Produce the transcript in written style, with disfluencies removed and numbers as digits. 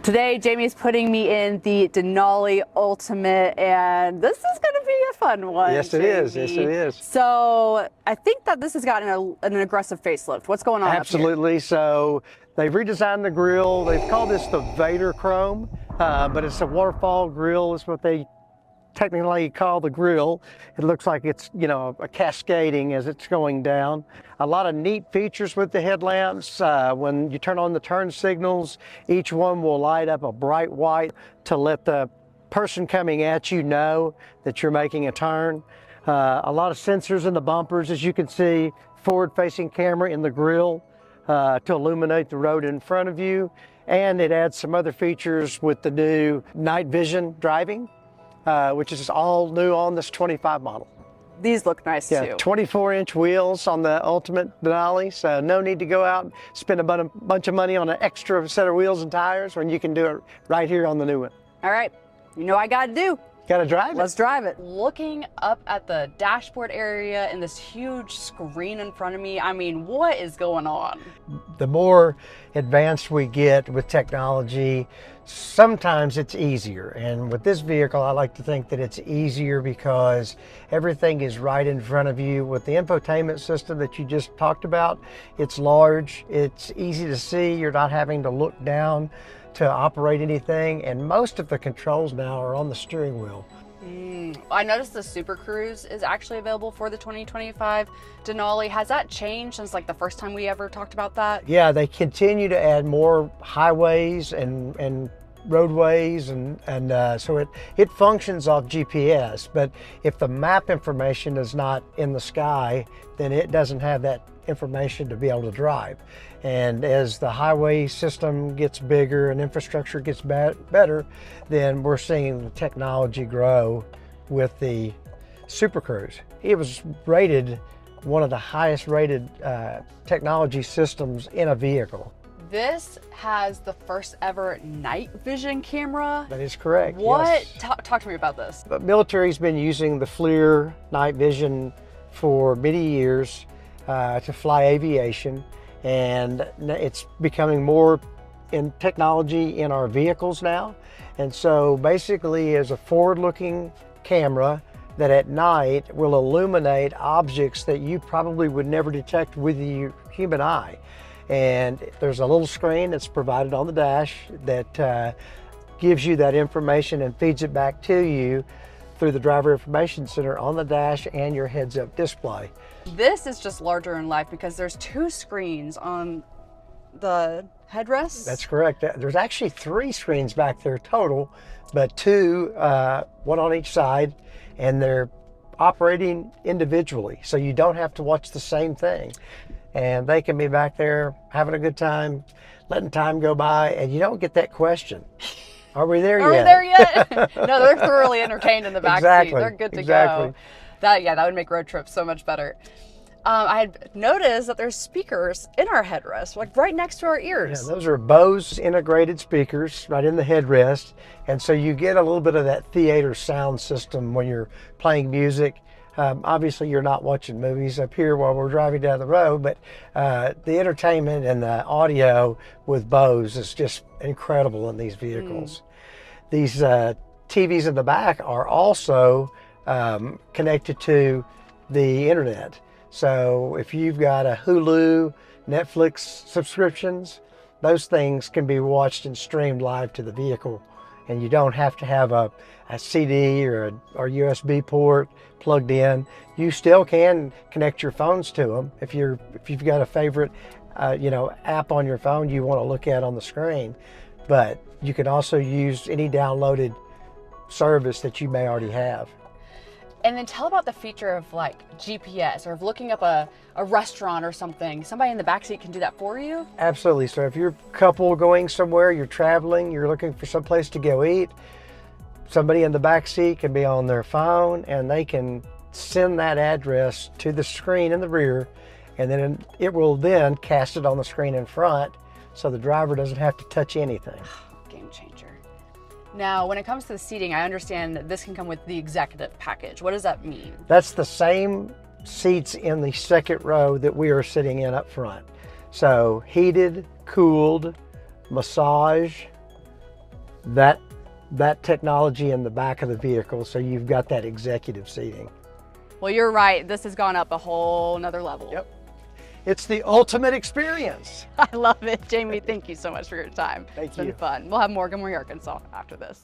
Today, Jamie's putting me in the Denali Ultimate, and this is going to be a fun one. Yes, it is. Yes, it is. So I think that this has gotten an aggressive facelift. What's going on Absolutely. up here? So they've redesigned the grille. They've called this the Vader Chrome, but it's a waterfall grille is what they technically call the grille. It looks like it's, you know, a cascading as it's going down. A lot of neat features with the headlamps. When you turn on the turn signals, each one will light up a bright white to let the person coming at you know that you're making a turn. A lot of sensors in the bumpers, as you can see, forward-facing camera in the grille to illuminate the road in front of you. And it adds some other features with the new night vision driving, which is all new on this 25 model. These look nice too. 24-inch wheels on the Ultimate Denali, so no need to go out and spend a bunch of money on an extra set of wheels and tires when you can do it right here on the new one. All right, you know what I gotta do. Gotta drive it. Let's drive it. Looking up at the dashboard area and this huge screen in front of me, I mean, what is going on? The more advanced we get with technology, sometimes it's easier. And with this vehicle, I like to think that it's easier because everything is right in front of you. With the infotainment system that you just talked about, it's large, it's easy to see, you're not having to look down to operate anything, and most of the controls now are on the steering wheel. I noticed the Super Cruise is actually available for the 2025 Denali. Has that changed since like the first time we ever talked about that? Yeah, they continue to add more highways and roadways, and so it functions off GPS, but if the map information is not in the sky, then it doesn't have that information to be able to drive. And as the highway system gets bigger and infrastructure gets better, then we're seeing the technology grow with the Super Cruise. It was rated one of the highest rated technology systems in a vehicle. This has the first ever night vision camera. That is correct. What? Yes. Talk to me about this. The military's been using the FLIR night vision for many years to fly aviation, and it's becoming more in technology in our vehicles now. And so basically is a forward-looking camera that at night will illuminate objects that you probably would never detect with the human eye. And there's a little screen that's provided on the dash that gives you that information and feeds it back to you through the Driver Information Center on the dash and your heads-up display. This is just larger in life because there's two screens on the headrest. That's correct. There's actually 3 screens back there total, but 2, one on each side, and they're operating individually, so you don't have to watch the same thing. And they can be back there having a good time, letting time go by, and you don't get that question. Are we there yet? Are we there yet? No, they're thoroughly entertained in the back seat. They're good to go. That would make road trips so much better. I had noticed that there's speakers in our headrest, like right next to our ears. Yeah, those are Bose integrated speakers right in the headrest, and so you get a little bit of that theater sound system when you're playing music. Obviously, you're not watching movies up here while we're driving down the road, but the entertainment and the audio with Bose is just incredible in these vehicles. These TVs in the back are also connected to the internet. So if you've got a Hulu, Netflix subscriptions, those things can be watched and streamed live to the vehicle, and you don't have to have a CD or USB port plugged in. You still can connect your phones to them if you've got a favorite app on your phone you want to look at on the screen. But you can also use any downloaded service that you may already have. And then tell about the feature of like GPS, or of looking up a restaurant or something. Somebody in the backseat can do that for you? Absolutely. So if you're a couple going somewhere, you're traveling, you're looking for some place to go eat, somebody in the backseat can be on their phone and they can send that address to the screen in the rear, and then it will then cast it on the screen in front so the driver doesn't have to touch anything. Game changer. Now, when it comes to the seating, I understand that this can come with the executive package. What does that mean? That's the same seats in the second row that we are sitting in up front. So heated, cooled, massage, that technology in the back of the vehicle, so you've got that executive seating. Well, you're right. This has gone up a whole nother level. Yep. It's the ultimate experience. I love it. Jamie, thank you so much for your time. Thank you. It's been fun. We'll have more Good Morning Arkansas after this.